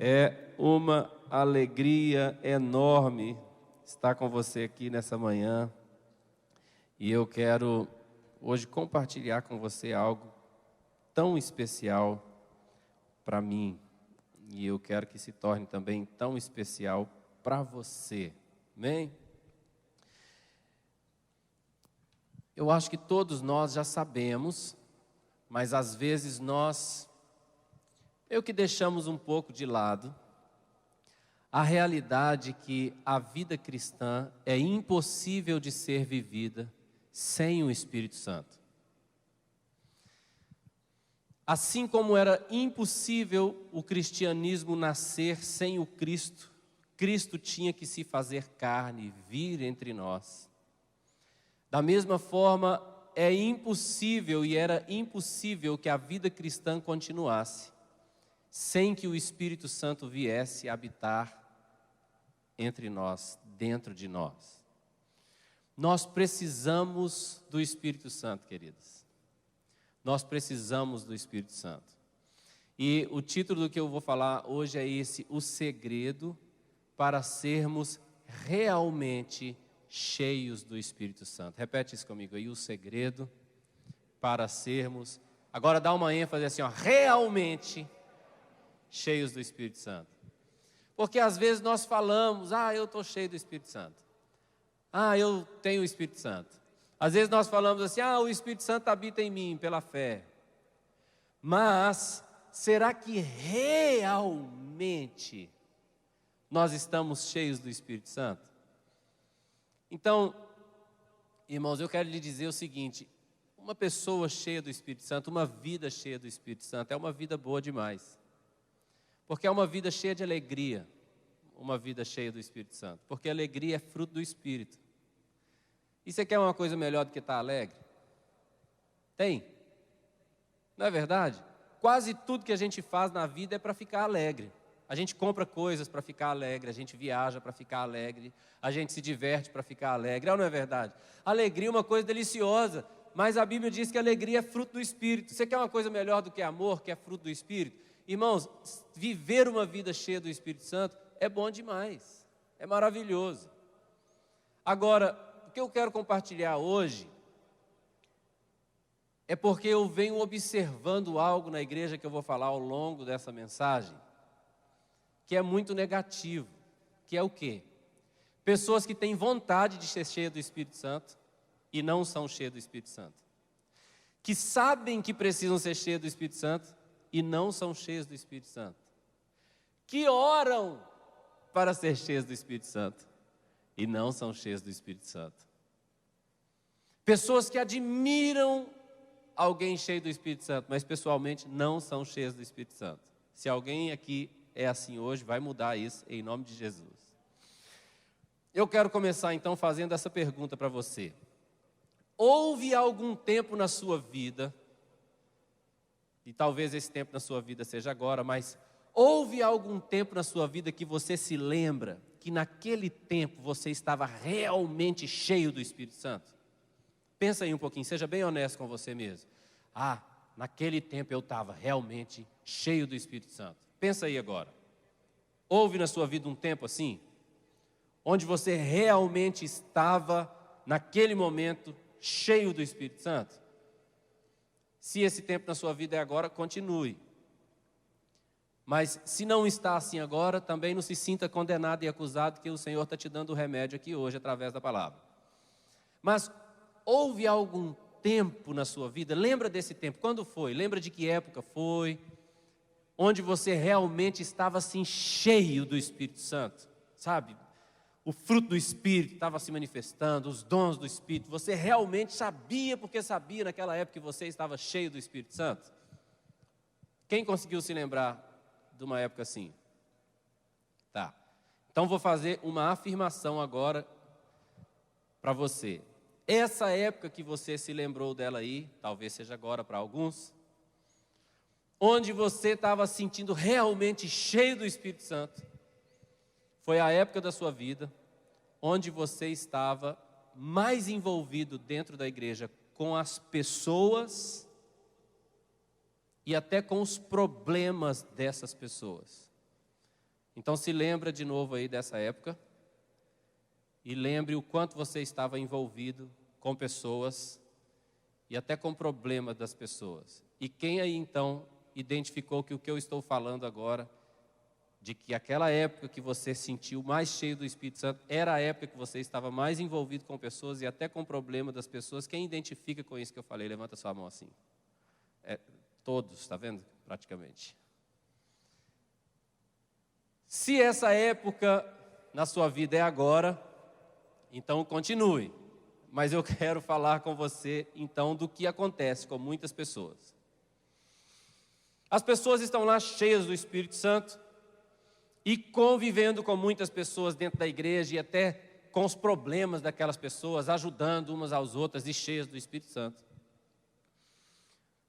É uma alegria enorme estar com você aqui nessa manhã. E eu quero hoje compartilhar com você algo tão especial para mim. E eu quero que se torne também tão especial para você. Amém? Eu acho que todos nós já sabemos, mas às vezes nós meio que deixamos um pouco de lado a realidade que a vida cristã é impossível de ser vivida sem o Espírito Santo. Assim como era impossível o cristianismo nascer sem o Cristo, Cristo tinha que se fazer carne, vir entre nós. Da mesma forma, é impossível e era impossível que a vida cristã continuasse sem que o Espírito Santo viesse habitar entre nós, dentro de nós. Nós precisamos do Espírito Santo, queridos. Nós precisamos do Espírito Santo. E o título do que eu vou falar hoje é esse: o segredo para sermos realmente cheios do Espírito Santo. Repete isso comigo aí: o segredo para sermos, agora dá uma ênfase assim, ó, realmente cheios do Espírito Santo. Porque às vezes nós falamos: eu estou cheio do Espírito Santo. Eu tenho o Espírito Santo. Às vezes nós falamos assim: o Espírito Santo habita em mim pela fé. Mas será que realmente nós estamos cheios do Espírito Santo? Então, irmãos, eu quero lhe dizer o seguinte: uma pessoa cheia do Espírito Santo, uma vida cheia do Espírito Santo, é uma vida boa demais. Porque é uma vida cheia de alegria, uma vida cheia do Espírito Santo. Porque a alegria é fruto do Espírito. E você quer uma coisa melhor do que estar alegre? Tem? Não é verdade? Quase tudo que a gente faz na vida é para ficar alegre. A gente compra coisas para ficar alegre, a gente viaja para ficar alegre, a gente se diverte para ficar alegre. Não é verdade? Alegria é uma coisa deliciosa, mas a Bíblia diz que a alegria é fruto do Espírito. Você quer uma coisa melhor do que amor, que é fruto do Espírito? Irmãos, viver uma vida cheia do Espírito Santo é bom demais, é maravilhoso. Agora, o que eu quero compartilhar hoje é porque eu venho observando algo na igreja que eu vou falar ao longo dessa mensagem, que é muito negativo, que é o quê? Pessoas que têm vontade de ser cheias do Espírito Santo e não são cheias do Espírito Santo. Que sabem que precisam ser cheias do Espírito Santo e não são cheias do Espírito Santo. Que oram para ser cheias do Espírito Santo e não são cheias do Espírito Santo. Pessoas que admiram alguém cheio do Espírito Santo, mas pessoalmente não são cheias do Espírito Santo. Se alguém aqui é assim hoje, vai mudar isso em nome de Jesus. Eu quero começar então fazendo essa pergunta para você. Houve algum tempo na sua vida, e talvez esse tempo na sua vida seja agora, mas houve algum tempo na sua vida que você se lembra que naquele tempo você estava realmente cheio do Espírito Santo? Pensa aí um pouquinho, seja bem honesto com você mesmo. Naquele tempo eu estava realmente cheio do Espírito Santo. Pensa aí agora. Houve na sua vida um tempo assim? Onde você realmente estava, naquele momento, cheio do Espírito Santo? Se esse tempo na sua vida é agora, continue. Mas se não está assim agora, também não se sinta condenado e acusado, que o Senhor está te dando o remédio aqui hoje, através da palavra. Mas houve algum tempo na sua vida? Lembra desse tempo? Quando foi? Lembra de que época foi? Onde você realmente estava assim cheio do Espírito Santo, sabe? O fruto do Espírito estava se manifestando, os dons do Espírito. Você realmente sabia, porque sabia naquela época que você estava cheio do Espírito Santo? Quem conseguiu se lembrar de uma época assim? Tá. Então vou fazer uma afirmação agora para você. Essa época que você se lembrou dela aí, talvez seja agora para alguns, onde você estava sentindo realmente cheio do Espírito Santo, foi a época da sua vida onde você estava mais envolvido dentro da igreja com as pessoas e até com os problemas dessas pessoas. Então se lembra de novo aí dessa época e lembre o quanto você estava envolvido com pessoas e até com problemas das pessoas. E quem aí então identificou que o que eu estou falando agora, de que aquela época que você sentiu mais cheio do Espírito Santo, era a época que você estava mais envolvido com pessoas e até com problemas das pessoas, quem identifica com isso que eu falei? Levanta sua mão assim. Todos, está vendo? Praticamente. Se essa época na sua vida é agora, então continue. Mas eu quero falar com você, então, do que acontece com muitas pessoas. As pessoas estão lá cheias do Espírito Santo e convivendo com muitas pessoas dentro da igreja e até com os problemas daquelas pessoas, ajudando umas às outras e cheias do Espírito Santo.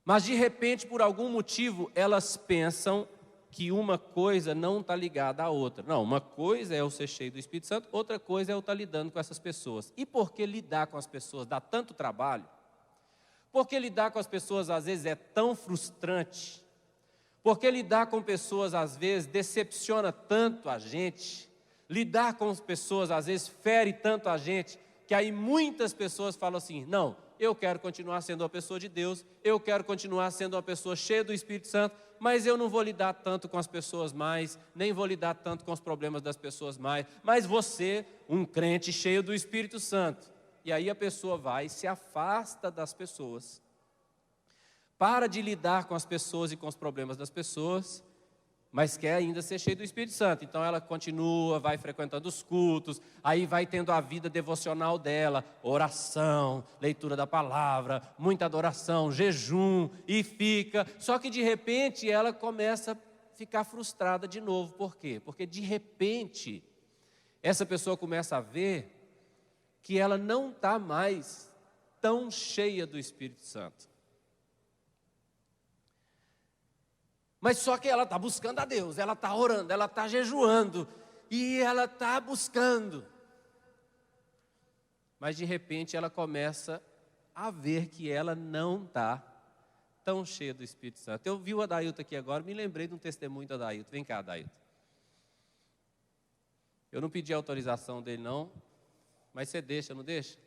Mas, de repente, por algum motivo, elas pensam que uma coisa não está ligada à outra. Não, uma coisa é eu ser cheio do Espírito Santo, outra coisa é eu estar lidando com essas pessoas. E por que lidar com as pessoas dá tanto trabalho? Porque lidar com as pessoas às vezes é tão frustrante? Porque lidar com pessoas às vezes decepciona tanto a gente? Lidar com as pessoas às vezes fere tanto a gente, que aí muitas pessoas falam assim, não, eu quero continuar sendo uma pessoa de Deus, eu quero continuar sendo uma pessoa cheia do Espírito Santo, mas eu não vou lidar tanto com as pessoas mais, nem vou lidar tanto com os problemas das pessoas mais, mas você, um crente cheio do Espírito Santo. E aí a pessoa vai e se afasta das pessoas, para de lidar com as pessoas e com os problemas das pessoas, mas quer ainda ser cheio do Espírito Santo. Então ela continua, vai frequentando os cultos, aí vai tendo a vida devocional dela, oração, leitura da palavra, muita adoração, jejum, e fica. Só que de repente ela começa a ficar frustrada de novo. Por quê? Porque de repente essa pessoa começa a ver que ela não está mais tão cheia do Espírito Santo. Mas só que ela está buscando a Deus, ela está orando, ela está jejuando, e ela está buscando. Mas de repente ela começa a ver que ela não está tão cheia do Espírito Santo. Eu vi o Adailton aqui agora, me lembrei de um testemunho do Adailton. Vem cá, Adailton. Eu não pedi autorização dele não, mas você deixa, não deixa?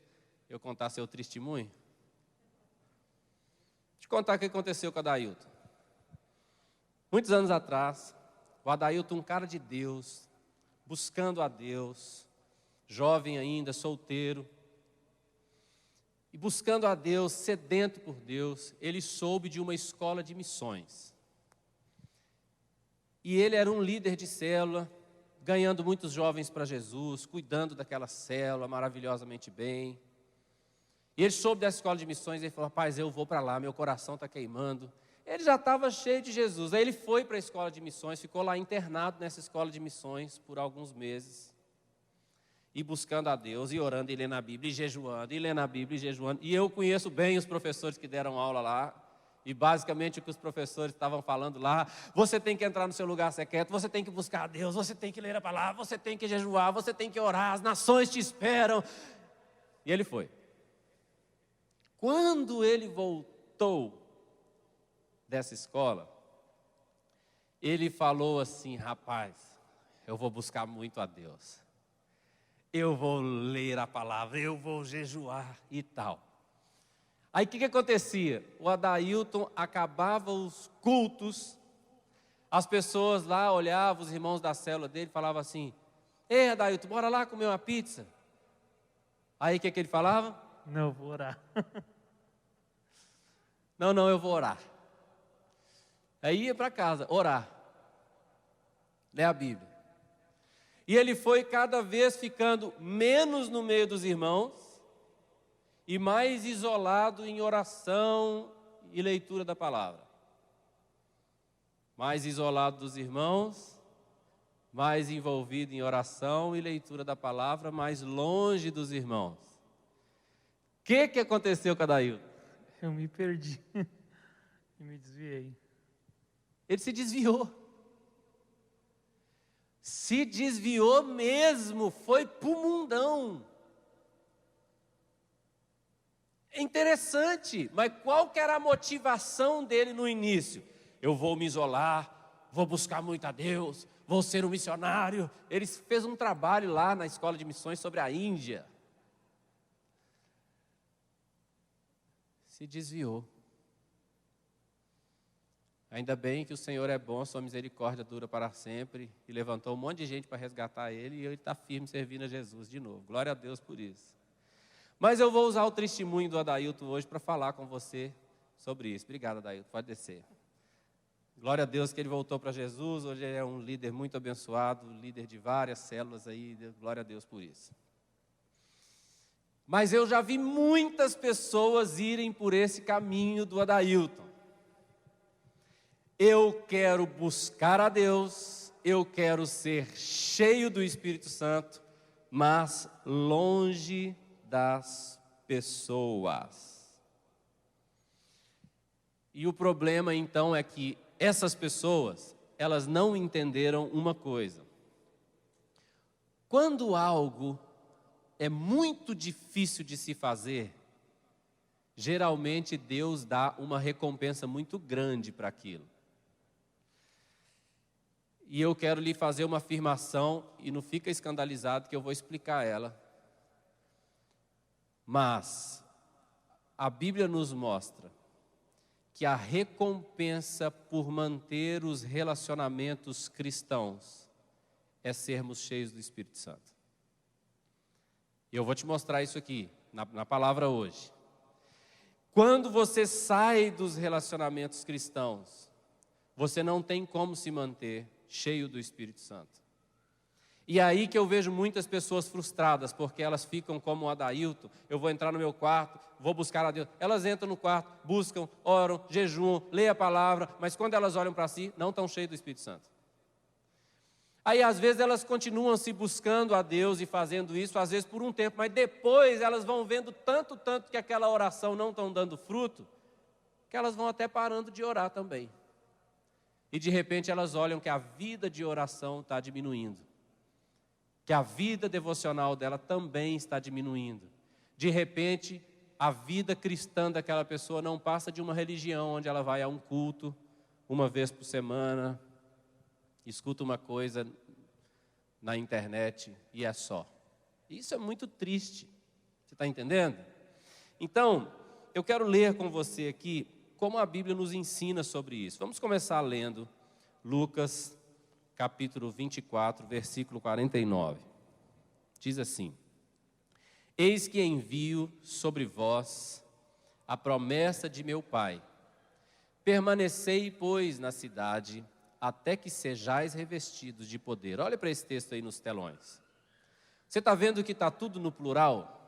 Eu contar seu testemunho? Deixa eu contar o que aconteceu com o Adailton. Muitos anos atrás, o Adailton, um cara de Deus, buscando a Deus, jovem ainda, solteiro, e buscando a Deus, sedento por Deus, ele soube de uma escola de missões. E ele era um líder de célula, ganhando muitos jovens para Jesus, cuidando daquela célula maravilhosamente bem. E ele soube dessa escola de missões e ele falou, rapaz, eu vou para lá, meu coração está queimando. Ele já estava cheio de Jesus. Aí ele foi para a escola de missões, ficou lá internado nessa escola de missões por alguns meses. E buscando a Deus, e orando, e lendo a Bíblia, e jejuando, e lendo a Bíblia, e jejuando. E eu conheço bem os professores que deram aula lá. E basicamente o que os professores estavam falando lá, você tem que entrar no seu lugar secreto, você tem que buscar a Deus, você tem que ler a palavra, você tem que jejuar, você tem que orar, as nações te esperam. E ele foi. Quando ele voltou dessa escola, ele falou assim, rapaz, eu vou buscar muito a Deus, eu vou ler a palavra, eu vou jejuar e tal. Aí o que acontecia? O Adailton acabava os cultos, as pessoas lá olhavam, os irmãos da célula dele, falavam assim, ei Adailton, bora lá comer uma pizza. Aí o que ele falava? Não, eu vou orar. Não, eu vou orar. Aí ia para casa, orar, ler a Bíblia. E ele foi cada vez ficando menos no meio dos irmãos e mais isolado em oração e leitura da palavra. Mais isolado dos irmãos, mais envolvido em oração e leitura da palavra, mais longe dos irmãos. O que aconteceu com Adailton? Eu me perdi e me desviei. Ele se desviou. Se desviou mesmo, foi para o mundão. É interessante, mas qual que era a motivação dele no início? Eu vou me isolar, vou buscar muito a Deus, vou ser um missionário. Ele fez um trabalho lá na escola de missões sobre a Índia. Se desviou. Ainda bem que o Senhor é bom, sua misericórdia dura para sempre, e levantou um monte de gente para resgatar ele, e ele está firme servindo a Jesus de novo. Glória a Deus por isso. Mas eu vou usar o testemunho do Adailton hoje para falar com você sobre isso. Obrigado, Adailton, pode descer. Glória a Deus que ele voltou para Jesus, hoje ele é um líder muito abençoado, líder de várias células aí, glória a Deus por isso. Mas eu já vi muitas pessoas irem por esse caminho do Adailton. Eu quero buscar a Deus, eu quero ser cheio do Espírito Santo, mas longe das pessoas. E o problema então é que essas pessoas, elas não entenderam uma coisa. Quando algo é muito difícil de se fazer, geralmente Deus dá uma recompensa muito grande para aquilo. E eu quero lhe fazer uma afirmação, e não fica escandalizado que eu vou explicar ela. Mas a Bíblia nos mostra que a recompensa por manter os relacionamentos cristãos é sermos cheios do Espírito Santo. E eu vou te mostrar isso aqui, na palavra hoje. Quando você sai dos relacionamentos cristãos, você não tem como se manter cheio do Espírito Santo. E aí que eu vejo muitas pessoas frustradas, porque elas ficam como o Adailton, eu vou entrar no meu quarto, vou buscar a Deus. Elas entram no quarto, buscam, oram, jejuam, leem a palavra, mas quando elas olham para si, não estão cheias do Espírito Santo. Aí às vezes elas continuam se buscando a Deus e fazendo isso, às vezes por um tempo, mas depois elas vão vendo tanto que aquela oração não está dando fruto, que elas vão até parando de orar também. E de repente elas olham que a vida de oração está diminuindo. Que a vida devocional dela também está diminuindo. De repente, a vida cristã daquela pessoa não passa de uma religião onde ela vai a um culto uma vez por semana, escuta uma coisa na internet e é só. Isso é muito triste. Você está entendendo? Então, eu quero ler com você aqui como a Bíblia nos ensina sobre isso. Vamos começar lendo Lucas, capítulo 24, versículo 49. Diz assim: Eis que envio sobre vós a promessa de meu Pai. Permanecei, pois, na cidade, até que sejais revestidos de poder. Olha para esse texto aí nos telões. Você está vendo que está tudo no plural?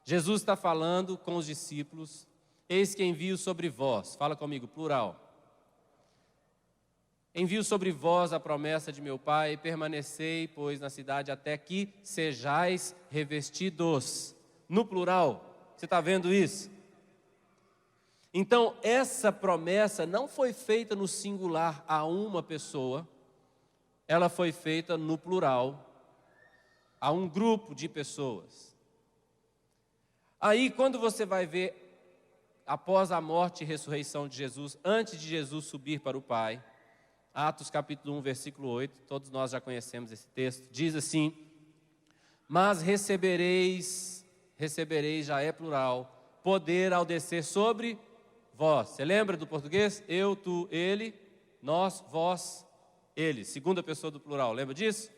Jesus está falando com os discípulos. Eis que envio sobre vós, fala comigo, plural. Envio sobre vós a promessa de meu Pai, permanecei, pois, na cidade, até que sejais revestidos. No plural, você está vendo isso? Então, essa promessa não foi feita no singular a uma pessoa, ela foi feita no plural, a um grupo de pessoas. Aí, quando você vai ver, após a morte e ressurreição de Jesus, antes de Jesus subir para o Pai, Atos capítulo 1, versículo 8, todos nós já conhecemos esse texto, diz assim: Mas recebereis, já é plural, poder ao descer sobre vós. Você lembra do português? Eu, tu, ele, nós, vós, ele. Segunda pessoa do plural, lembra disso?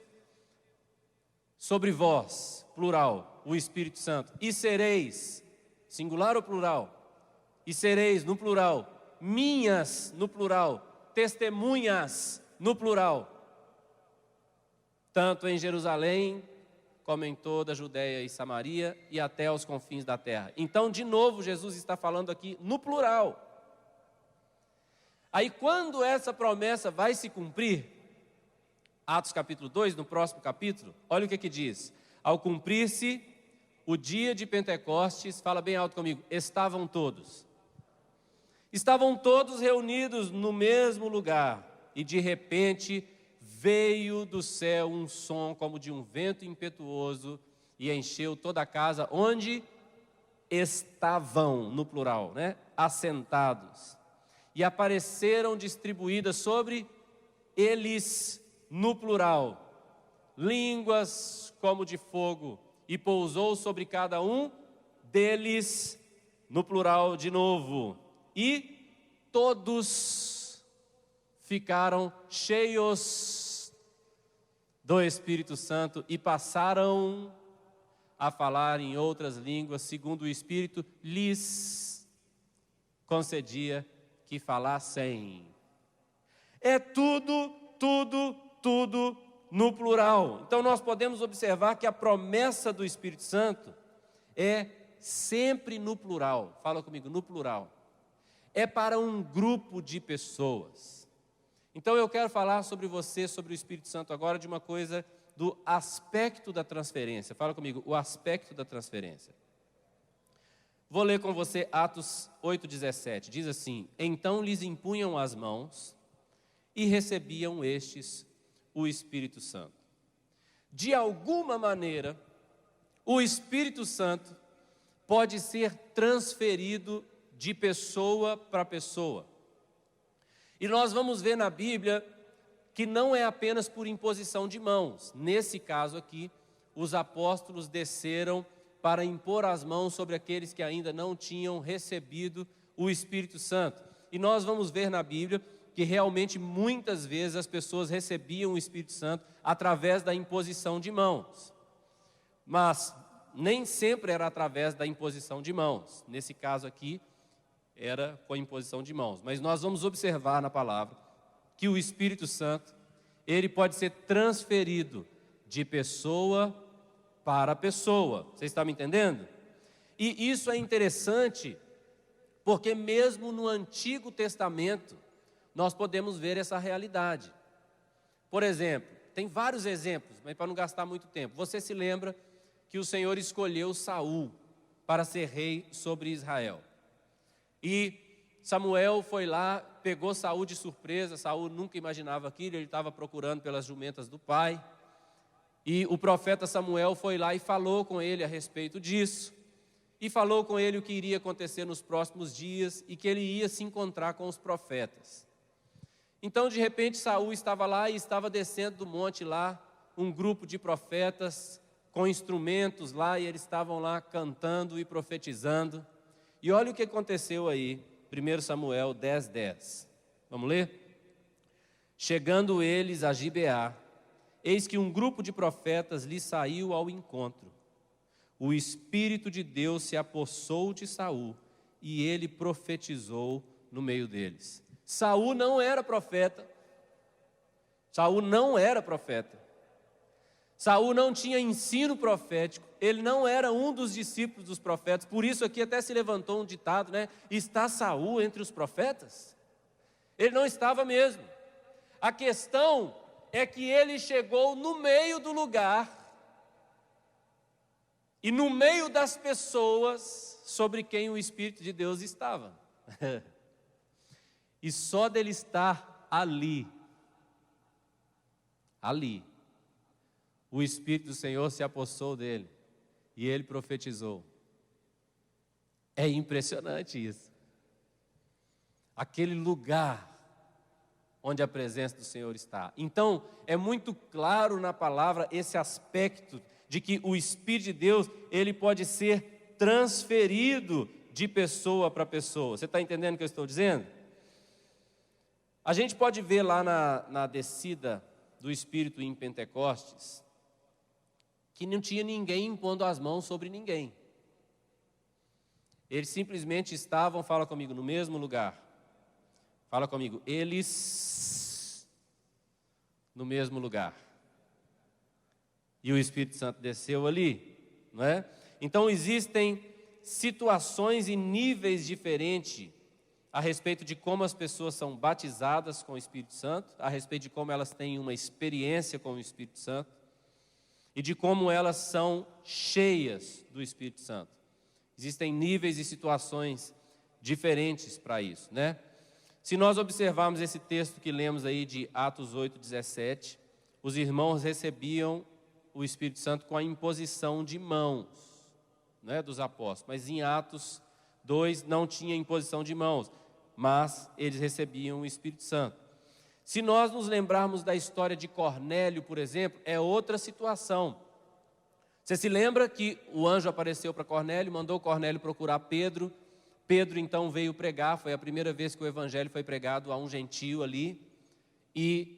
Sobre vós, plural, o Espírito Santo. E sereis, singular ou plural? E sereis, no plural, minhas, no plural, testemunhas, no plural, tanto em Jerusalém, como em toda a Judéia e Samaria, e até aos confins da terra. Então, de novo, Jesus está falando aqui no plural. Aí, quando essa promessa vai se cumprir, Atos capítulo 2, no próximo capítulo, olha o que diz: ao cumprir-se o dia de Pentecostes, fala bem alto comigo, estavam todos reunidos no mesmo lugar, e de repente veio do céu um som como de um vento impetuoso e encheu toda a casa onde estavam, no plural, né? Assentados. E apareceram distribuídas sobre eles no plural, línguas como de fogo, e pousou sobre cada um deles no plural de novo. E todos ficaram cheios do Espírito Santo e passaram a falar em outras línguas, segundo o Espírito lhes concedia que falassem. É tudo no plural. Então nós podemos observar que a promessa do Espírito Santo é sempre no plural. Fala comigo, no plural. É para um grupo de pessoas. Então eu quero falar sobre você, sobre o Espírito Santo agora, de uma coisa do aspecto da transferência. Fala comigo, o aspecto da transferência. Vou ler com você Atos 8,17. Diz assim: então lhes impunham as mãos e recebiam estes o Espírito Santo. De alguma maneira, o Espírito Santo pode ser transferido de pessoa para pessoa. E nós vamos ver na Bíblia que não é apenas por imposição de mãos. Nesse caso aqui, os apóstolos desceram para impor as mãos sobre aqueles que ainda não tinham recebido o Espírito Santo. E nós vamos ver na Bíblia que realmente muitas vezes as pessoas recebiam o Espírito Santo através da imposição de mãos. Mas nem sempre era através da imposição de mãos. Nesse caso aqui, era com a imposição de mãos. Mas nós vamos observar na palavra que o Espírito Santo, ele pode ser transferido de pessoa para pessoa. Você está me entendendo? E isso é interessante, porque mesmo no Antigo Testamento, nós podemos ver essa realidade. Por exemplo, tem vários exemplos, mas para não gastar muito tempo. Você se lembra que o Senhor escolheu Saul para ser rei sobre Israel. E Samuel foi lá, pegou Saul de surpresa. Saul nunca imaginava aquilo, ele estava procurando pelas jumentas do pai. E o profeta Samuel foi lá e falou com ele a respeito disso. E falou com ele o que iria acontecer nos próximos dias e que ele ia se encontrar com os profetas. Então, de repente, Saul estava lá e estava descendo do monte lá, um grupo de profetas com instrumentos lá, e eles estavam lá cantando e profetizando. E olha o que aconteceu aí, 1 Samuel 10:10. Vamos ler? Chegando eles a Gibeá, eis que um grupo de profetas lhe saiu ao encontro. O Espírito de Deus se apossou de Saul, e ele profetizou no meio deles. Saul não era profeta. Saul não era profeta. Saul não tinha ensino profético. Ele não era um dos discípulos dos profetas. Por isso aqui até se levantou um ditado, né? Está Saul entre os profetas? Ele não estava mesmo. A questão é que ele chegou no meio do lugar e no meio das pessoas sobre quem o Espírito de Deus estava. E só dele estar ali, o Espírito do Senhor se apossou dele e ele profetizou. É impressionante isso. Aquele lugar onde a presença do Senhor está. Então, é muito claro na palavra esse aspecto de que o Espírito de Deus, ele pode ser transferido de pessoa para pessoa. Você está entendendo o que eu estou dizendo? A gente pode ver lá na descida do Espírito em Pentecostes, que não tinha ninguém impondo as mãos sobre ninguém. Eles simplesmente estavam, fala comigo, no mesmo lugar. Fala comigo, eles no mesmo lugar. E o Espírito Santo desceu ali, não é? Então existem situações e níveis diferentes a respeito de como as pessoas são batizadas com o Espírito Santo, a respeito de como elas têm uma experiência com o Espírito Santo e de como elas são cheias do Espírito Santo. Existem níveis e situações diferentes para isso, né? Se nós observarmos esse texto que lemos aí de Atos 8:17, os irmãos recebiam o Espírito Santo com a imposição de mãos, né, dos apóstolos. Mas em Atos 2 não tinha imposição de mãos, mas eles recebiam o Espírito Santo. Se nós nos lembrarmos da história de Cornélio, por exemplo, é outra situação. Você se lembra que o anjo apareceu para Cornélio, mandou Cornélio procurar Pedro. Pedro então veio pregar, foi a primeira vez que o evangelho foi pregado a um gentio ali. E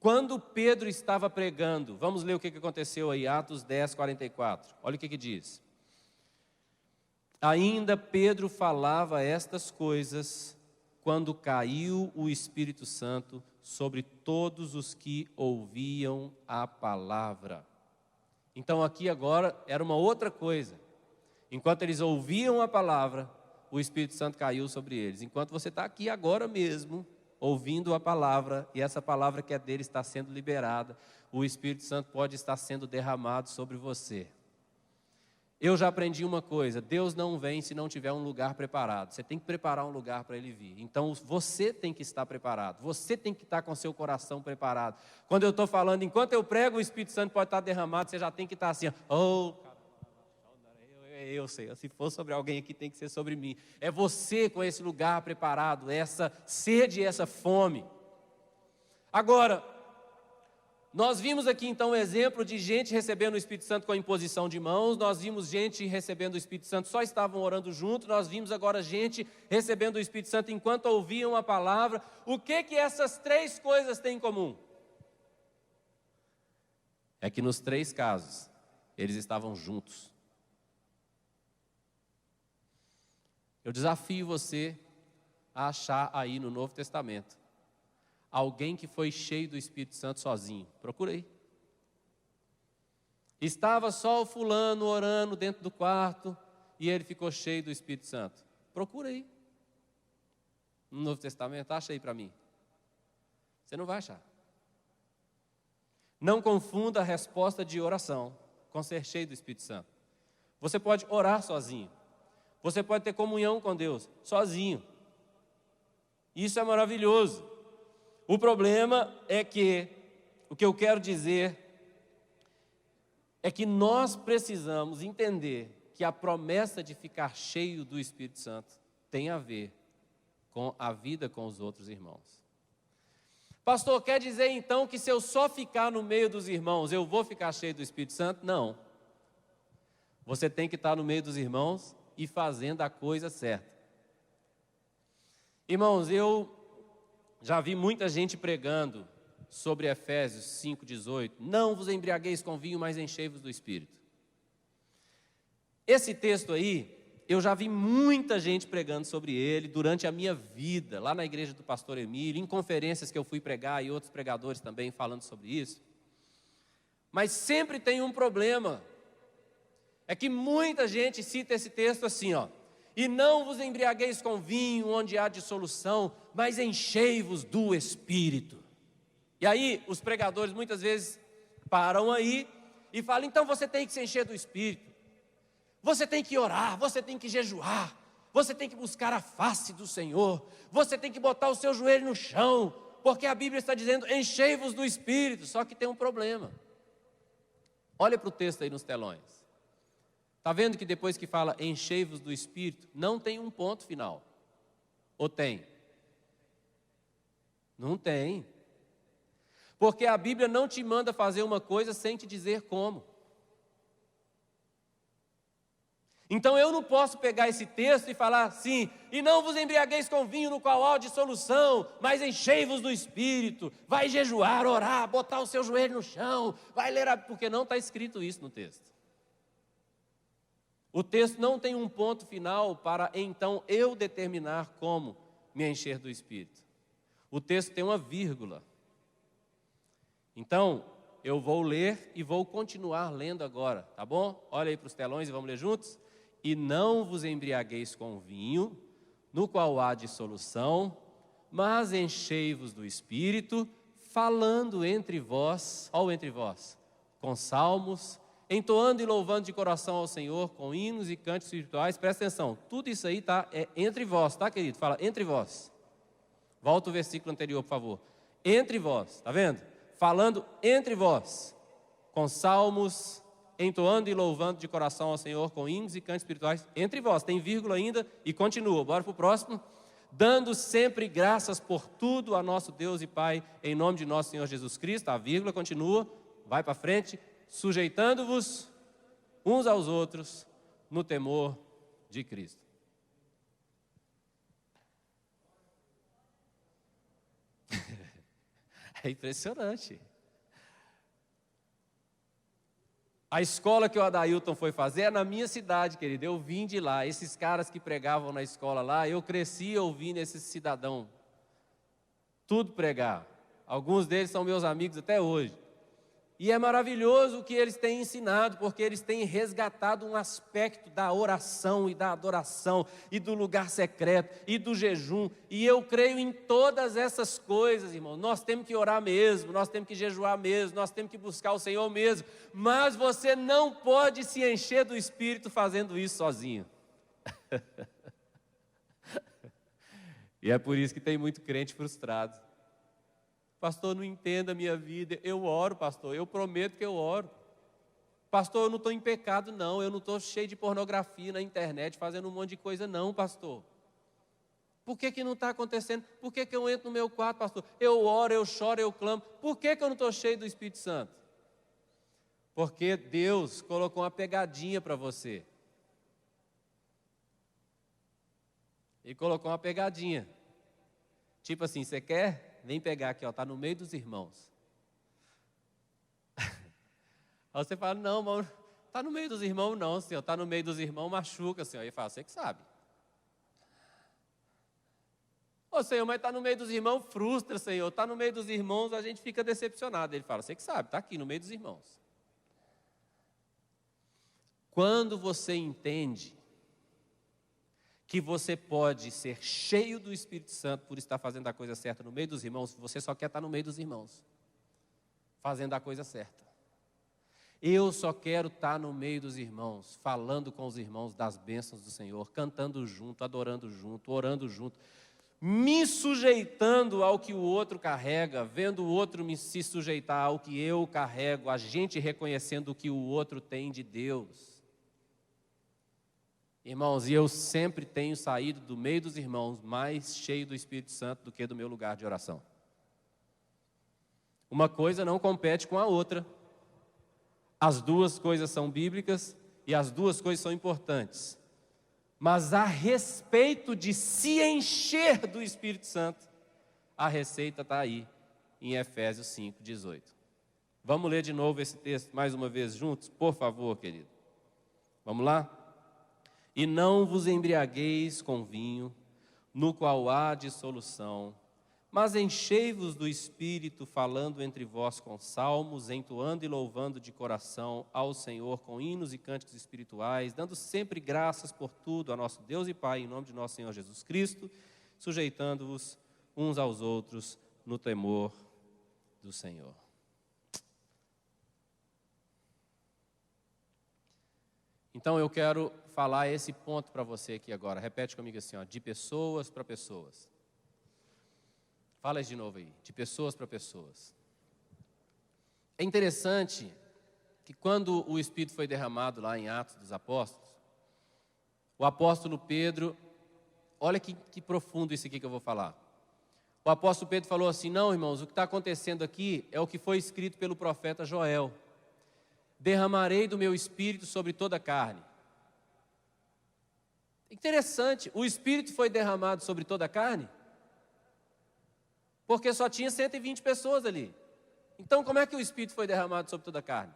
quando Pedro estava pregando, vamos ler o que aconteceu aí, Atos 10, 44. Olha o que diz. Ainda Pedro falava estas coisas quando caiu o Espírito Santo sobre todos os que ouviam a palavra. Então aqui agora era uma outra coisa. Enquanto eles ouviam a palavra, o Espírito Santo caiu sobre eles. Enquanto você está aqui agora mesmo, ouvindo a palavra, e essa palavra que é dele está sendo liberada, o Espírito Santo pode estar sendo derramado sobre você. Eu já aprendi uma coisa, Deus não vem se não tiver um lugar preparado. Você tem que preparar um lugar para Ele vir. Então você tem que estar preparado, você tem que estar com seu coração preparado. Quando eu estou falando, enquanto eu prego, o Espírito Santo pode estar derramado, você já tem que estar assim, eu sei, se for sobre alguém aqui tem que ser sobre mim. É você com esse lugar preparado, essa sede, essa fome. Agora, nós vimos aqui então o exemplo de gente recebendo o Espírito Santo com a imposição de mãos, nós vimos gente recebendo o Espírito Santo, só estavam orando junto, nós vimos agora gente recebendo o Espírito Santo enquanto ouviam a palavra. O que essas três coisas têm em comum? É que nos três casos, eles estavam juntos. Eu desafio você a achar aí no Novo Testamento alguém que foi cheio do Espírito Santo sozinho. Procura aí. Estava só o fulano orando dentro do quarto e ele ficou cheio do Espírito Santo. Procura aí. No Novo Testamento, acha aí para mim. Você não vai achar. Não confunda a resposta de oração com ser cheio do Espírito Santo. Você pode orar sozinho. Você pode ter comunhão com Deus sozinho. Isso é maravilhoso. O problema é que, o que eu quero dizer, é que nós precisamos entender que a promessa de ficar cheio do Espírito Santo tem a ver com a vida com os outros irmãos. Pastor, quer dizer então que se eu só ficar no meio dos irmãos, eu vou ficar cheio do Espírito Santo? Não. Você tem que estar no meio dos irmãos e fazendo a coisa certa. Irmãos, eu já vi muita gente pregando sobre Efésios 5,18. Não vos embriagueis com vinho, mas enchei-vos do Espírito. Esse texto aí, eu já vi muita gente pregando sobre ele durante a minha vida, lá na igreja do pastor Emílio, em conferências que eu fui pregar e outros pregadores também falando sobre isso. Mas sempre tem um problema. É que muita gente cita esse texto assim, ó. E não vos embriagueis com vinho, onde há dissolução, mas enchei-vos do Espírito. E aí, os pregadores muitas vezes param aí e falam, então você tem que se encher do Espírito. Você tem que orar, você tem que jejuar, você tem que buscar a face do Senhor, você tem que botar o seu joelho no chão, porque a Bíblia está dizendo, enchei-vos do Espírito. Só que tem um problema. Olha para o texto aí nos telões. Está vendo que depois que fala enchei-vos do Espírito, não tem um ponto final? Ou tem? Não tem. Porque a Bíblia não te manda fazer uma coisa sem te dizer como. Então eu não posso pegar esse texto e falar assim, e não vos embriagueis com vinho no qual há dissolução, mas enchei-vos do Espírito, vai jejuar, orar, botar o seu joelho no chão, vai ler porque não está escrito isso no texto. O texto não tem um ponto final para então eu determinar como me encher do Espírito. O texto tem uma vírgula. Então, eu vou ler e vou continuar lendo agora, tá bom? Olha aí para os telões e vamos ler juntos. E não vos embriagueis com vinho, no qual há dissolução, mas enchei-vos do Espírito, falando entre vós, com salmos, entoando e louvando de coração ao Senhor, com hinos e cânticos espirituais. Presta atenção, tudo isso aí é entre vós, tá, querido? Fala, entre vós. Volta o versículo anterior, por favor. Entre vós, tá vendo? Falando entre vós, com salmos, entoando e louvando de coração ao Senhor, com hinos e cânticos espirituais. Entre vós, tem vírgula ainda e continua. Bora para o próximo. dando sempre graças por tudo a nosso Deus e Pai, em nome de nosso Senhor Jesus Cristo, a vírgula continua, vai para frente, sujeitando-vos uns aos outros no temor de Cristo. É impressionante. A escola que o Adailton foi fazer é na minha cidade, querido. Eu vim de lá. Esses caras que pregavam na escola lá, eu cresci ouvindo esses cidadãos. Tudo pregar. Alguns deles são meus amigos até hoje. E é maravilhoso o que eles têm ensinado, porque eles têm resgatado um aspecto da oração e da adoração, e do lugar secreto, e do jejum. E eu creio em todas essas coisas, irmão. Nós temos que orar mesmo, nós temos que jejuar mesmo, nós temos que buscar o Senhor mesmo. Mas você não pode se encher do Espírito fazendo isso sozinho. E é por isso que tem muito crente frustrado. Pastor, não entenda a minha vida. Eu oro, pastor, eu prometo que eu oro. Pastor, eu não estou em pecado, não. Eu não estou cheio de pornografia na internet, fazendo um monte de coisa, não, pastor. Por que não está acontecendo? Por que eu entro no meu quarto, pastor? Eu oro, eu choro, eu clamo. Por que eu não estou cheio do Espírito Santo? Porque Deus colocou uma pegadinha para você. Ele colocou uma pegadinha. Tipo assim, você quer? Vem pegar aqui, está no meio dos irmãos. Aí você fala, não, mano, está no meio dos irmãos não, senhor, está no meio dos irmãos, machuca, senhor. Aí ele fala, você que sabe. Ô, senhor, mas está no meio dos irmãos, frustra, senhor. Está no meio dos irmãos, a gente fica decepcionado. Ele fala, você que sabe, está aqui no meio dos irmãos. Quando você entende que você pode ser cheio do Espírito Santo por estar fazendo a coisa certa no meio dos irmãos, você só quer estar no meio dos irmãos, fazendo a coisa certa. Eu só quero estar no meio dos irmãos, falando com os irmãos das bênçãos do Senhor, cantando junto, adorando junto, orando junto, me sujeitando ao que o outro carrega, vendo o outro se sujeitar ao que eu carrego, a gente reconhecendo o que o outro tem de Deus. Irmãos, e eu sempre tenho saído do meio dos irmãos mais cheio do Espírito Santo do que do meu lugar de oração. Uma coisa não compete com a outra. As duas coisas são bíblicas e as duas coisas são importantes. Mas a respeito de se encher do Espírito Santo, a receita está aí em Efésios 5:18. Vamos ler de novo esse texto mais uma vez juntos? Por favor, querido. Vamos lá? E não vos embriagueis com vinho, no qual há dissolução, mas enchei-vos do Espírito, falando entre vós com salmos, entoando e louvando de coração ao Senhor com hinos e cânticos espirituais, dando sempre graças por tudo a nosso Deus e Pai, em nome de nosso Senhor Jesus Cristo, sujeitando-vos uns aos outros no temor do Senhor. Então eu quero falar esse ponto para você aqui agora. Repete comigo assim, ó, de pessoas para pessoas. Fala isso de novo aí, de pessoas para pessoas. É interessante que quando o Espírito foi derramado lá em Atos dos Apóstolos, o apóstolo Pedro, olha que profundo isso aqui que eu vou falar. O apóstolo Pedro falou assim, não, irmãos, o que está acontecendo aqui é o que foi escrito pelo profeta Joel. Derramarei do meu Espírito sobre toda a carne. Interessante, o Espírito foi derramado sobre toda a carne? Porque só tinha 120 pessoas ali. Então, como é que o Espírito foi derramado sobre toda a carne?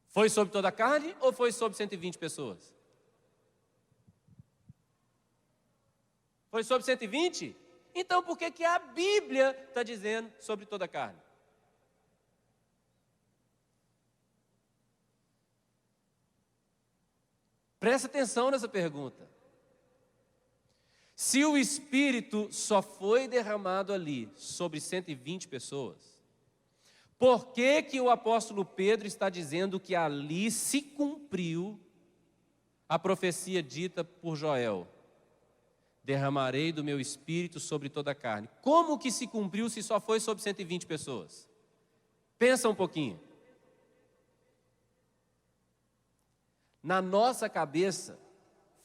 Foi sobre toda a carne ou foi sobre 120 pessoas? Foi sobre 120? Então, por que a Bíblia está dizendo sobre toda a carne? Presta atenção nessa pergunta. Se o Espírito só foi derramado ali sobre 120 pessoas, por que o apóstolo Pedro está dizendo que ali se cumpriu a profecia dita por Joel? Derramarei do meu Espírito sobre toda a carne. Como que se cumpriu se só foi sobre 120 pessoas? Pensa um pouquinho. Na nossa cabeça,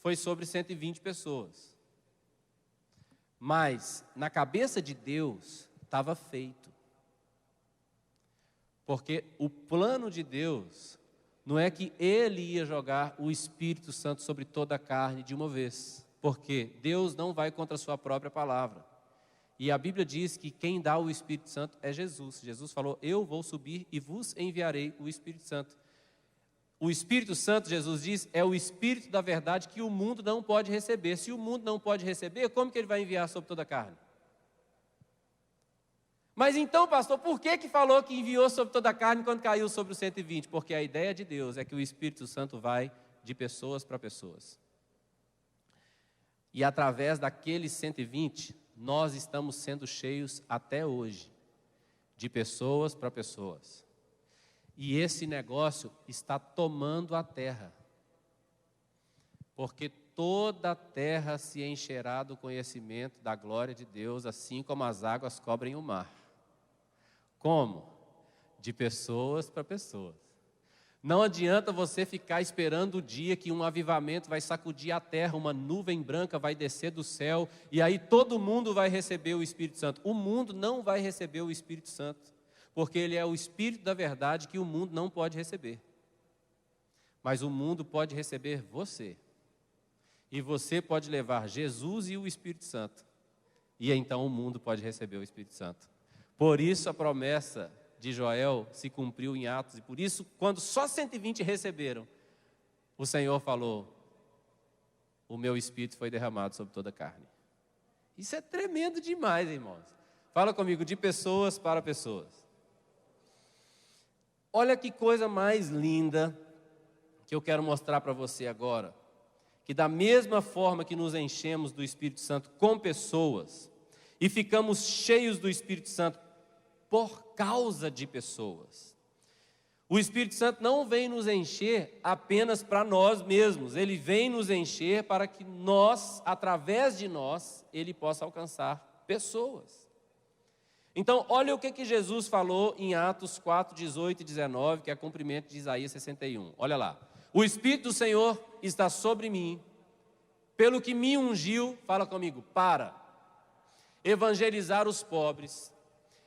foi sobre 120 pessoas. Mas, na cabeça de Deus, estava feito. Porque o plano de Deus não é que Ele ia jogar o Espírito Santo sobre toda a carne de uma vez. Porque Deus não vai contra a sua própria palavra. E a Bíblia diz que quem dá o Espírito Santo é Jesus. Jesus falou, eu vou subir e vos enviarei o Espírito Santo. O Espírito Santo, Jesus diz, é o Espírito da verdade que o mundo não pode receber. Se o mundo não pode receber, como que Ele vai enviar sobre toda a carne? Mas então, pastor, por que falou que enviou sobre toda a carne quando caiu sobre os 120? Porque a ideia de Deus é que o Espírito Santo vai de pessoas para pessoas. E através daqueles 120, nós estamos sendo cheios até hoje, de pessoas para pessoas. E esse negócio está tomando a terra. Porque toda a terra se encherá do conhecimento da glória de Deus, assim como as águas cobrem o mar. Como? De pessoas para pessoas. Não adianta você ficar esperando o dia que um avivamento vai sacudir a terra, uma nuvem branca vai descer do céu, e aí todo mundo vai receber o Espírito Santo. O mundo não vai receber o Espírito Santo, porque ele é o Espírito da verdade que o mundo não pode receber. Mas o mundo pode receber você. E você pode levar Jesus e o Espírito Santo. E então o mundo pode receber o Espírito Santo. Por isso a promessa de Joel se cumpriu em Atos. E por isso, quando só 120 receberam, o Senhor falou, o meu Espírito foi derramado sobre toda a carne. Isso é tremendo demais, irmãos. Fala comigo, de pessoas para pessoas. Olha que coisa mais linda que eu quero mostrar para você agora. Que da mesma forma que nos enchemos do Espírito Santo com pessoas, e ficamos cheios do Espírito Santo por causa de pessoas. O Espírito Santo não vem nos encher apenas para nós mesmos, ele vem nos encher para que nós, através de nós, ele possa alcançar pessoas. Então, olha o que Jesus falou em Atos 4, 18 e 19, que é cumprimento de Isaías 61. Olha lá. O Espírito do Senhor está sobre mim, pelo que me ungiu, fala comigo, para evangelizar os pobres,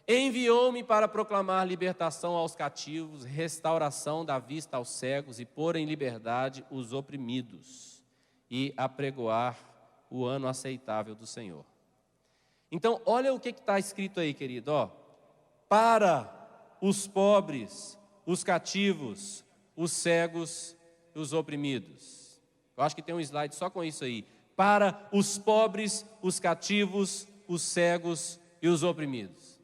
enviou-me para proclamar libertação aos cativos, restauração da vista aos cegos e pôr em liberdade os oprimidos e apregoar o ano aceitável do Senhor. Então, olha o que está escrito aí, querido, ó. Para os pobres, os cativos, os cegos e os oprimidos. Eu acho que tem um slide só com isso aí. Para os pobres, os cativos, os cegos e os oprimidos.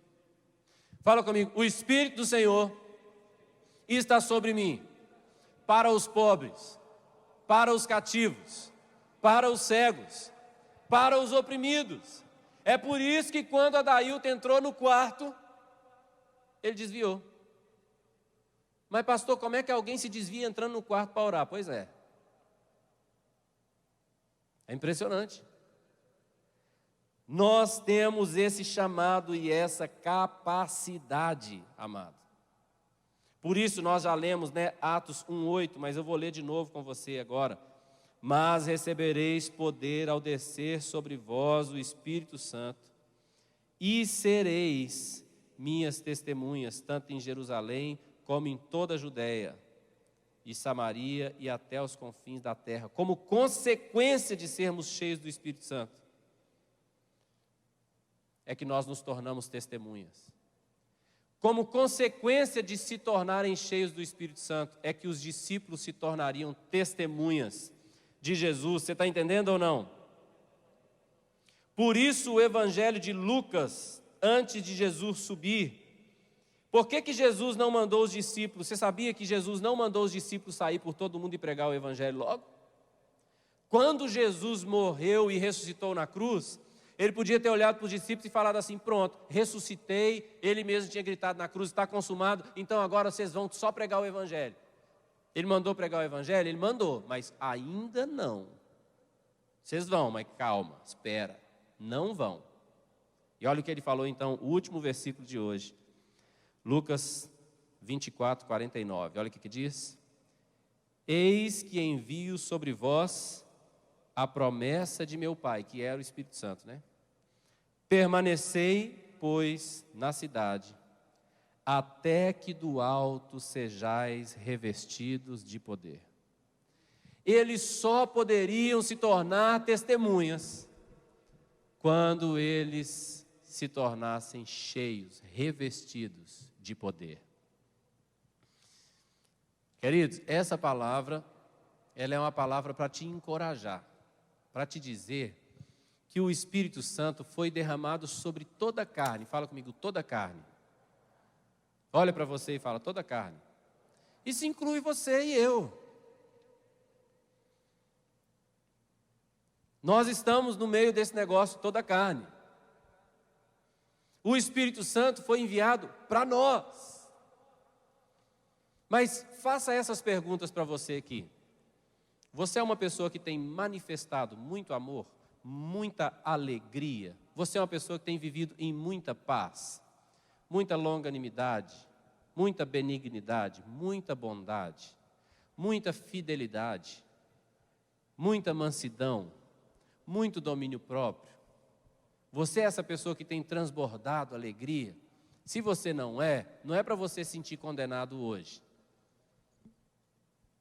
Fala comigo, o Espírito do Senhor está sobre mim, para os pobres, para os cativos, para os cegos, para os oprimidos. É por isso que quando Adailton entrou no quarto, ele desviou. Mas pastor, como é que alguém se desvia entrando no quarto para orar? Pois é. É impressionante. Nós temos esse chamado e essa capacidade, amado. Por isso nós já lemos, Atos 1:8, mas eu vou ler de novo com você agora. Mas recebereis poder ao descer sobre vós o Espírito Santo, e sereis minhas testemunhas, tanto em Jerusalém como em toda a Judéia e Samaria e até os confins da terra, como consequência de sermos cheios do Espírito Santo. É que nós nos tornamos testemunhas. Como consequência de se tornarem cheios do Espírito Santo, é que os discípulos se tornariam testemunhas de Jesus. Você está entendendo ou não? Por isso o evangelho de Lucas, antes de Jesus subir, por que Jesus não mandou os discípulos? Você sabia que Jesus não mandou os discípulos sair por todo mundo e pregar o evangelho logo? Quando Jesus morreu e ressuscitou na cruz, ele podia ter olhado para os discípulos e falado assim, pronto, ressuscitei, ele mesmo tinha gritado na cruz, está consumado, então agora vocês vão só pregar o evangelho. Ele mandou pregar o evangelho? Ele mandou, mas ainda não. Vocês vão, mas calma, espera, não vão. E olha o que ele falou então, o último versículo de hoje. Lucas 24, 49, olha o que diz. Eis que envio sobre vós a promessa de meu Pai, que era o Espírito Santo, né? Permanecei, pois, na cidade, até que do alto sejais revestidos de poder. Eles só poderiam se tornar testemunhas quando eles se tornassem cheios, revestidos de poder. Queridos, essa palavra, ela é uma palavra para te encorajar, para te dizer que o Espírito Santo foi derramado sobre toda a carne. Fala comigo, toda a carne. Olha para você e fala, toda a carne. Isso inclui você e eu. Nós estamos no meio desse negócio, toda a carne. O Espírito Santo foi enviado para nós. Mas faça essas perguntas para você aqui. Você é uma pessoa que tem manifestado muito amor, muita alegria? Você é uma pessoa que tem vivido em muita paz, muita longanimidade, muita benignidade, muita bondade, muita fidelidade, muita mansidão, muito domínio próprio? Você é essa pessoa que tem transbordado alegria? Se você não é para você sentir condenado hoje,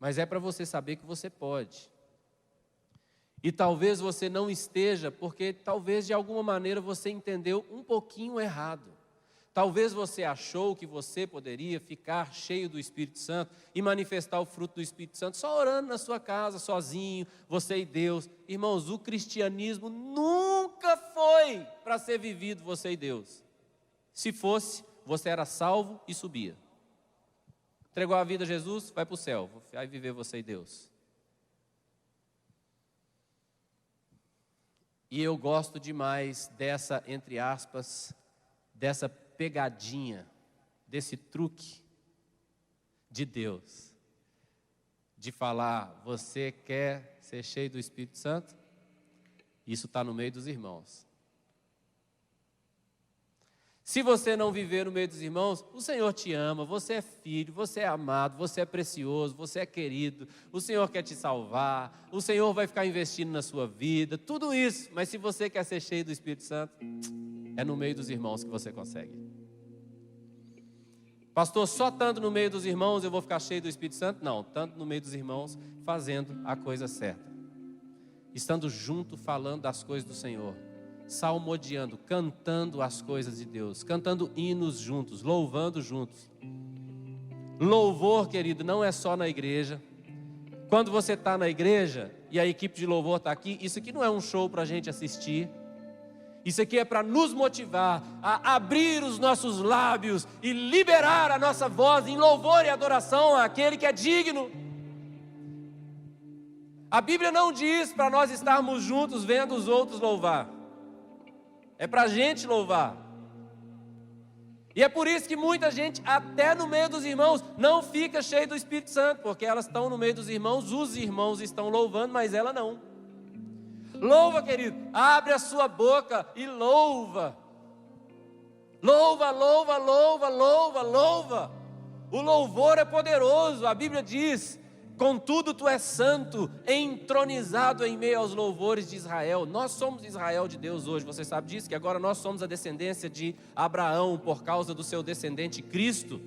mas é para você saber que você pode. E talvez você não esteja, porque talvez de alguma maneira você entendeu um pouquinho errado. Talvez você achou que você poderia ficar cheio do Espírito Santo e manifestar o fruto do Espírito Santo só orando na sua casa, sozinho, você e Deus. Irmãos, o cristianismo nunca foi para ser vivido você e Deus. Se fosse, você era salvo e subia. Entregou a vida a Jesus, vai para o céu, vai viver você e Deus. E eu gosto demais dessa, entre aspas, dessa pegadinha, desse truque de Deus, de falar, você quer ser cheio do Espírito Santo? Isso está no meio dos irmãos. Se você não viver no meio dos irmãos, o Senhor te ama, você é filho, você é amado, você é precioso, você é querido, o Senhor quer te salvar, o Senhor vai ficar investindo na sua vida, tudo isso. Mas se você quer ser cheio do Espírito Santo, é no meio dos irmãos que você consegue. Pastor, só estando no meio dos irmãos eu vou ficar cheio do Espírito Santo? Não, tanto no meio dos irmãos, fazendo a coisa certa. Estando junto, falando das coisas do Senhor. Salmodiando, cantando as coisas de Deus, cantando hinos juntos, louvando juntos. Louvor, querido, não é só na igreja. Quando você está na igreja e a equipe de louvor está aqui, isso aqui não é um show para a gente assistir. Isso aqui é para nos motivar a abrir os nossos lábios e liberar a nossa voz em louvor e adoração àquele que é digno. A Bíblia não diz para nós estarmos juntos vendo os outros louvar. É para a gente louvar. E é por isso que muita gente, até no meio dos irmãos, não fica cheio do Espírito Santo, porque elas estão no meio dos irmãos, os irmãos estão louvando, mas ela não. Louva, querido, abre a sua boca e louva. Louva, louva, louva, louva, louva. O louvor é poderoso, a Bíblia diz: contudo, tu és santo, entronizado em meio aos louvores de Israel. Nós somos Israel de Deus hoje, você sabe disso? Que agora nós somos a descendência de Abraão, por causa do seu descendente Cristo.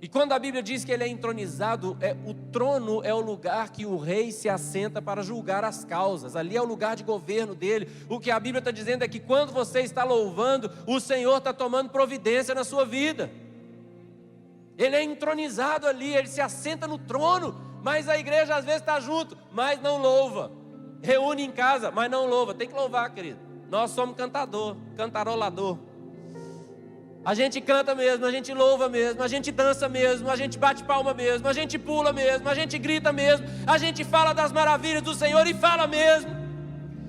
E quando a Bíblia diz que ele é entronizado, o trono é o lugar que o rei se assenta para julgar as causas. Ali é o lugar de governo dele. O que a Bíblia está dizendo é que quando você está louvando, o Senhor está tomando providência na sua vida. Ele é entronizado ali, ele se assenta no trono, mas a igreja às vezes está junto, mas não louva. Reúne em casa, mas não louva. Tem que louvar, querido. Nós somos cantarolador. A gente canta mesmo, a gente louva mesmo, a gente dança mesmo, a gente bate palma mesmo, a gente pula mesmo, a gente grita mesmo, a gente fala das maravilhas do Senhor e fala mesmo.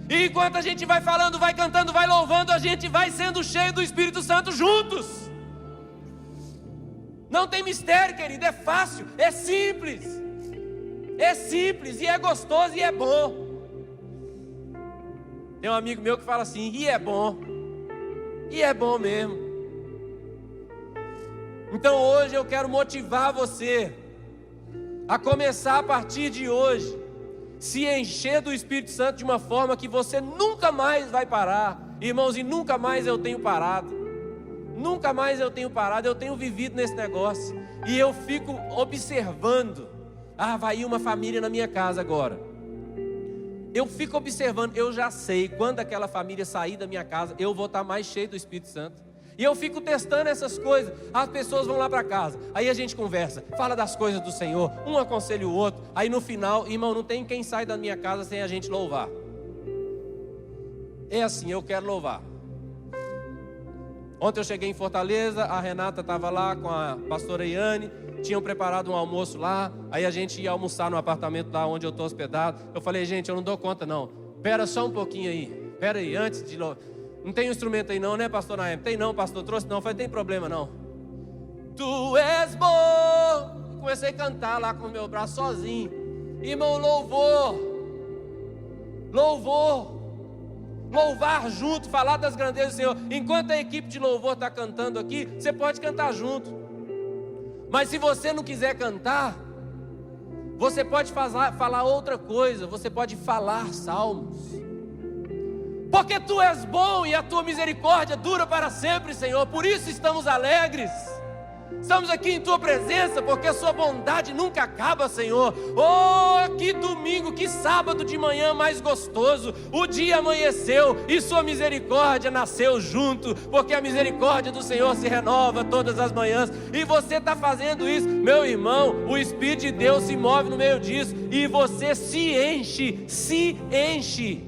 E enquanto a gente vai falando, vai cantando, vai louvando, a gente vai sendo cheio do Espírito Santo juntos. Não tem mistério, querido, é fácil, é simples e é gostoso e é bom. Tem um amigo meu que fala assim, e é bom mesmo. Então hoje eu quero motivar você a começar a partir de hoje, se encher do Espírito Santo de uma forma que você nunca mais vai parar. Irmãos, e nunca mais eu tenho parado. Nunca mais eu tenho parado, eu tenho vivido nesse negócio. E eu fico observando. Vai ir uma família na minha casa agora. Eu fico observando, eu já sei, quando aquela família sair da minha casa, eu vou estar mais cheio do Espírito Santo. E eu fico testando essas coisas. As pessoas vão lá para casa, aí a gente conversa, fala das coisas do Senhor, um aconselha o outro. Aí no final, irmão, não tem quem sai da minha casa sem a gente louvar. É assim, eu quero louvar. Ontem eu cheguei em Fortaleza, a Renata estava lá com a pastora Iane, tinham preparado um almoço lá, aí a gente ia almoçar no apartamento lá onde eu estou hospedado. Eu falei, gente, eu não dou conta não, espera só um pouquinho aí, espera aí, antes de louvar. Não tem um instrumento aí não, né, pastor Naem? Tem não, pastor, trouxe não. Eu falei, tem problema não. Tu és bom. Comecei a cantar lá com o meu braço sozinho. Irmão, louvor. Louvar junto, falar das grandezas do Senhor. Enquanto a equipe de louvor está cantando aqui, você pode cantar junto. Mas se você não quiser cantar, você pode falar outra coisa. Você pode falar salmos. Porque Tu és bom e a Tua misericórdia dura para sempre, Senhor. Por isso estamos alegres. Estamos aqui em Tua presença, porque a Sua bondade nunca acaba, Senhor. Oh, que domingo, que sábado de manhã mais gostoso. O dia amanheceu e Sua misericórdia nasceu junto, porque a misericórdia do Senhor se renova todas as manhãs. E você está fazendo isso, meu irmão. O Espírito de Deus se move no meio disso e você se enche.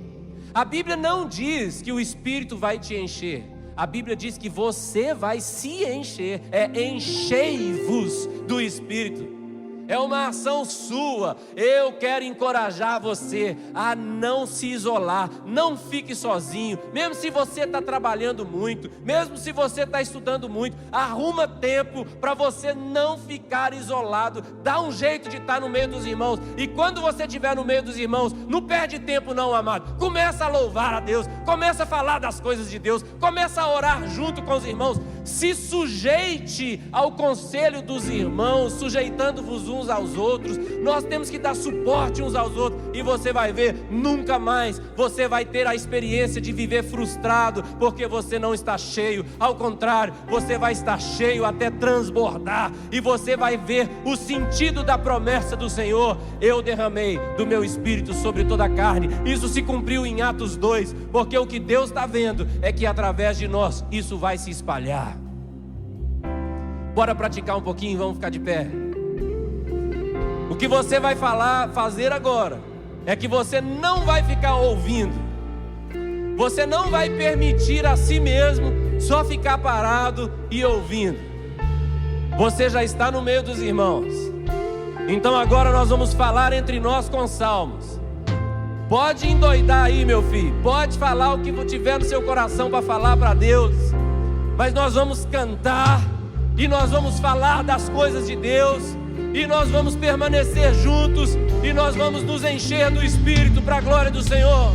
A Bíblia não diz que o Espírito vai te encher. A Bíblia diz que você vai se encher. Enchei-vos do Espírito. É uma ação sua. Eu quero encorajar você a não se isolar. Não fique sozinho. Mesmo se você está trabalhando muito, mesmo se você está estudando muito, arruma tempo para você não ficar isolado. Dá um jeito de estar no meio dos irmãos. E quando você estiver no meio dos irmãos, não perde tempo não, amado. Começa a louvar a Deus. Começa a falar das coisas de Deus. Começa a orar junto com os irmãos. Se sujeite ao conselho dos irmãos, sujeitando-vos uns aos outros. Nós temos que dar suporte uns aos outros. E você vai ver, nunca mais você vai ter a experiência de viver frustrado porque você não está cheio. Ao contrário, você vai estar cheio até transbordar. E você vai ver o sentido da promessa do Senhor. Eu derramei do meu Espírito sobre toda a carne. Isso se cumpriu em Atos 2. Porque o que Deus está vendo é que através de nós isso vai se espalhar. Bora praticar um pouquinho, vamos ficar de pé. O que você vai fazer agora é que você não vai ficar ouvindo. Você não vai permitir a si mesmo só ficar parado e ouvindo. Você já está no meio dos irmãos. Então agora nós vamos falar entre nós com salmos. Pode endoidar aí, meu filho. Pode falar o que tiver no seu coração para falar para Deus. Mas nós vamos cantar. E nós vamos falar das coisas de Deus. E nós vamos permanecer juntos. E nós vamos nos encher do Espírito para a glória do Senhor.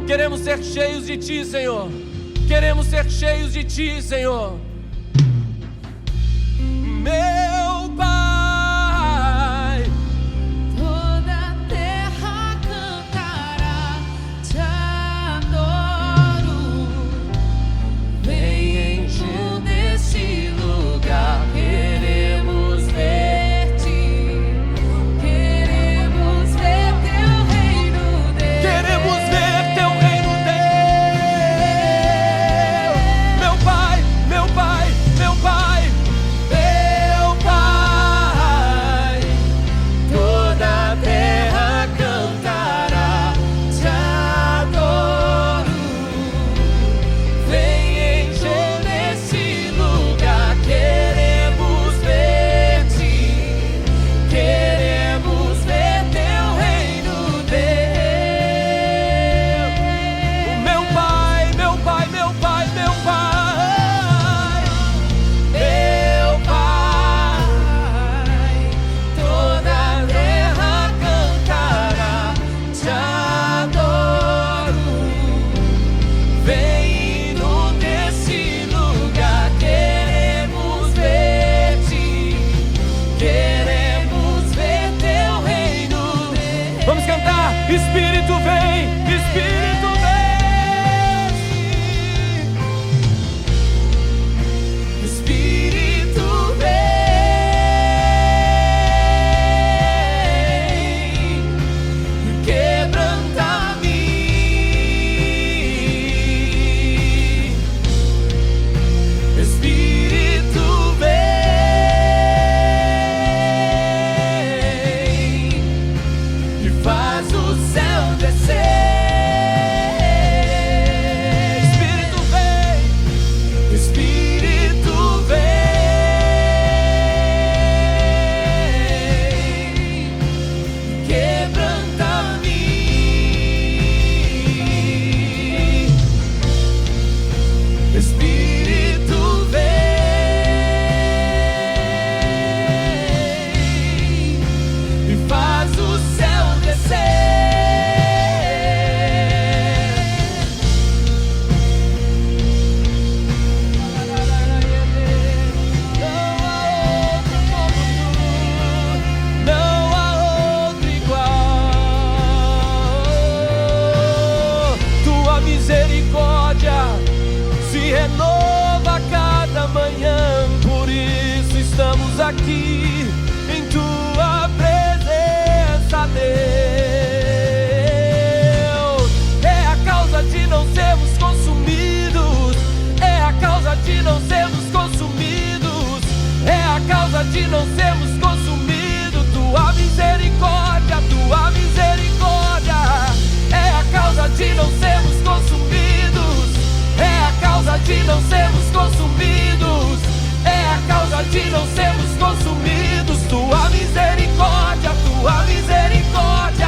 Queremos ser cheios de Ti, Senhor. Queremos ser cheios de Ti, Senhor. Meu Pai, toda a terra cantará, te adoro. Vem enche neste lugar, queremos ver-te, queremos ver teu reino, Deus. queremos ver Teu reino, Deus. Meu Pai, meu Pai, meu Pai. Meu aqui em tua presença, Deus. É a causa de não sermos consumidos, é a causa de não sermos consumidos, é a causa de não sermos consumidos. Tua misericórdia, tua misericórdia. É a causa de não sermos consumidos, é a causa de não sermos consumidos, é a causa de não sermos consumidos. Tua misericórdia, tua misericórdia.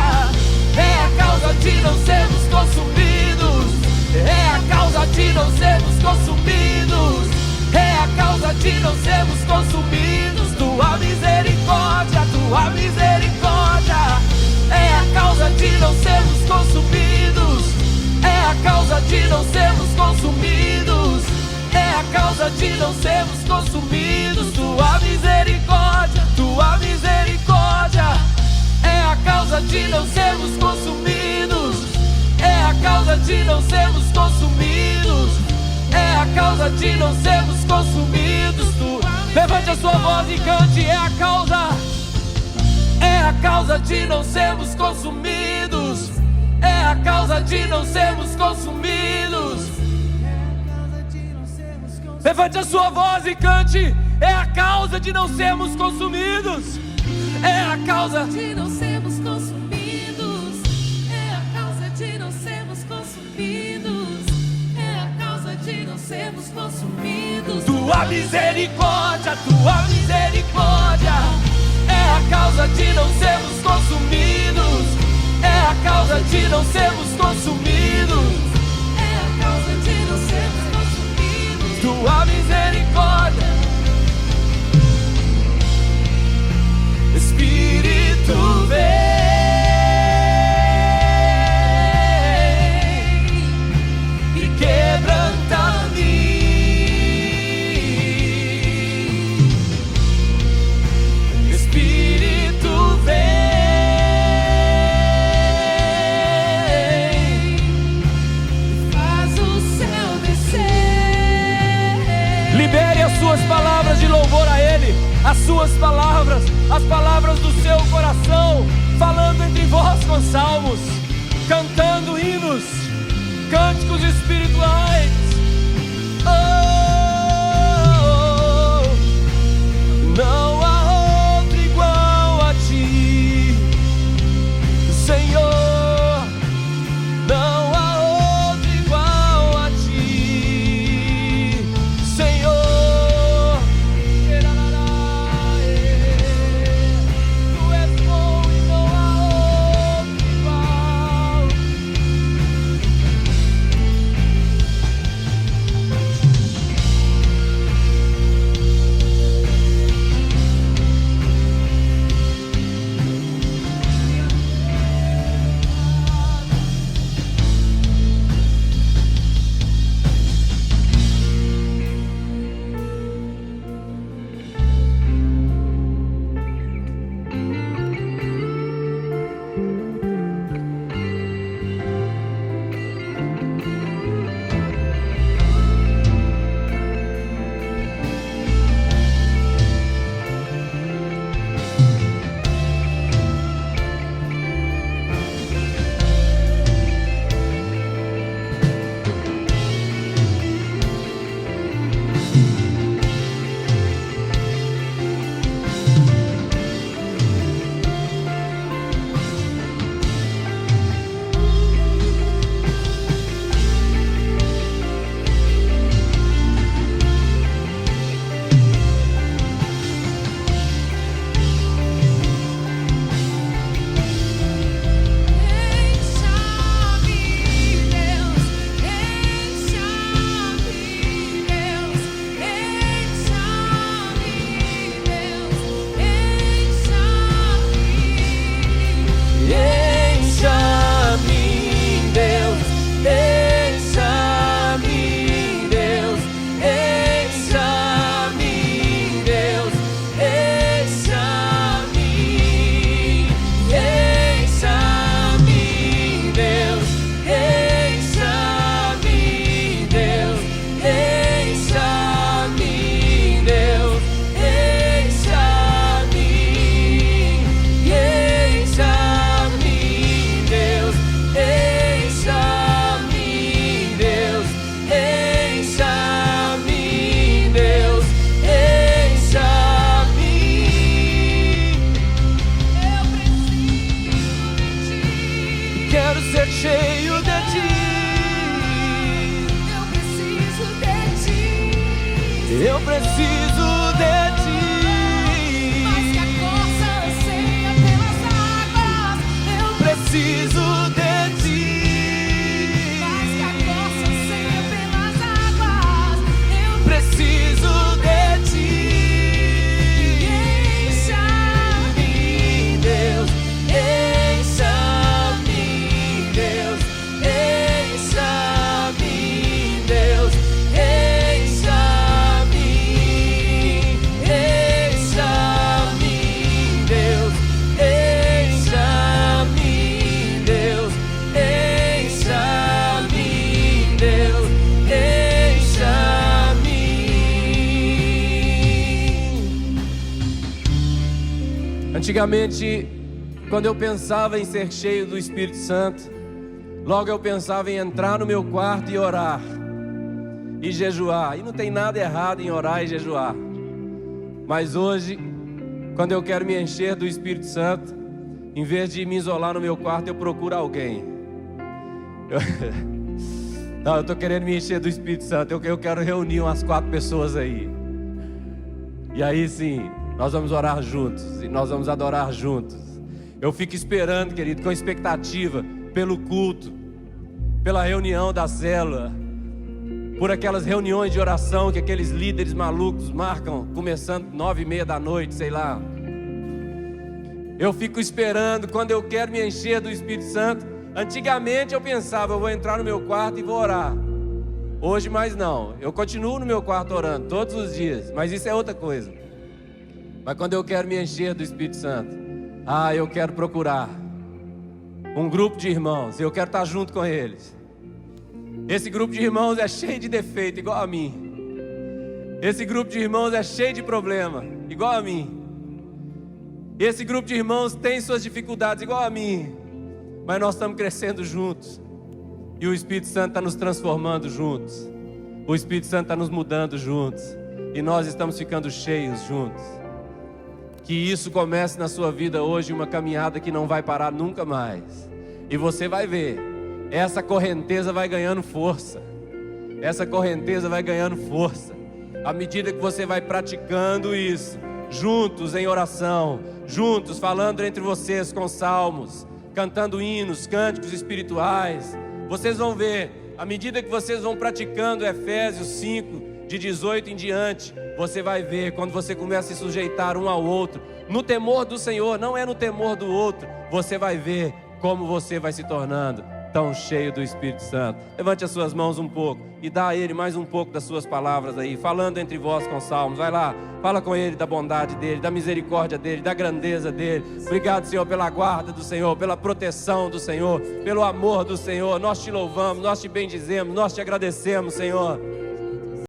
É a causa de não sermos consumidos, é a causa de não sermos consumidos, é a causa de não sermos consumidos. Tua misericórdia, tua misericórdia. É a causa de não sermos consumidos, é a causa de não sermos consumidos, é a causa de não sermos consumidos. Tua misericórdia, tua misericórdia. É a causa de não sermos consumidos, é a causa de não sermos consumidos, é a causa de não sermos consumidos. Levante a sua voz e cante. É a causa de não sermos consumidos, é a causa de não sermos consumidos. Levante a sua voz e cante. É a causa de não sermos consumidos, é a causa de não sermos consumidos, é a causa de não sermos consumidos, é a causa de não sermos consumidos. Tua misericórdia, tua misericórdia. É a causa de não sermos consumidos, é a causa de não sermos consumidos, é a causa de não sermos consumidos. tua misericórdia. Espírito vem e quebranta-me. Espírito vem, Faz o céu descer. libere as suas palavras de louvor a Ele, as suas palavras, as palavras do seu coração, falando entre vós com salmos, cantando hinos, cânticos espirituais. Oh, não há outro igual a ti, Senhor. Não há outro igual a ti, Senhor. Tu és bom e não há outro igual. Eu preciso de ti. Mais que a corça anseia pelas águas, eu Preciso de ti. mais que a corça anseia pelas águas, eu Preciso de ti. encha-me, Deus, encha-me, Deus, encha-me, Deus, encha-me, encha-me, Deus, encha-me, Deus, encha-me, Deus, encha-me. Antigamente, quando eu pensava em ser cheio do Espírito Santo, logo eu pensava em entrar no meu quarto e orar e jejuar. E não tem nada errado em orar e jejuar. Mas hoje, quando eu quero me encher do Espírito Santo, em vez de me isolar no meu quarto, eu procuro alguém. Não, eu estou querendo me encher do Espírito Santo. Eu quero reunir umas 4 pessoas aí. E aí sim, nós vamos orar juntos e nós vamos adorar juntos. Eu fico esperando, querido, com expectativa pelo culto, pela reunião da célula, por aquelas reuniões de oração que aqueles líderes malucos marcam, começando 9h30 da noite, sei lá. Eu fico esperando quando eu quero me encher do Espírito Santo. Antigamente eu pensava, eu vou entrar no meu quarto e vou orar. Hoje mais não, eu continuo no meu quarto orando todos os dias, mas isso é outra coisa. Mas quando eu quero me encher do Espírito Santo, eu quero procurar um grupo de irmãos, eu quero estar junto com eles. Esse grupo de irmãos é cheio de defeito, igual a mim. Esse grupo de irmãos é cheio de problema, igual a mim. Esse grupo de irmãos tem suas dificuldades, igual a mim. Mas nós estamos crescendo juntos. E o Espírito Santo está nos transformando juntos. O Espírito Santo está nos mudando juntos. E nós estamos ficando cheios juntos. Que isso comece na sua vida hoje, uma caminhada que não vai parar nunca mais. E você vai ver, essa correnteza vai ganhando força. Essa correnteza vai ganhando força. À medida que você vai praticando isso, juntos em oração, juntos falando entre vocês com salmos, cantando hinos, cânticos espirituais, vocês vão ver, à medida que vocês vão praticando Efésios 5, de 18 em diante, você vai ver, quando você começa a se sujeitar um ao outro, no temor do Senhor, não é no temor do outro, você vai ver como você vai se tornando tão cheio do Espírito Santo. Levante as suas mãos um pouco e dá a Ele mais um pouco das suas palavras aí, falando entre vós com salmos. Vai lá, fala com Ele da bondade dEle, da misericórdia dEle, da grandeza dEle. Obrigado, Senhor, pela guarda do Senhor, pela proteção do Senhor, pelo amor do Senhor. Nós te louvamos, nós te bendizemos, nós te agradecemos, Senhor.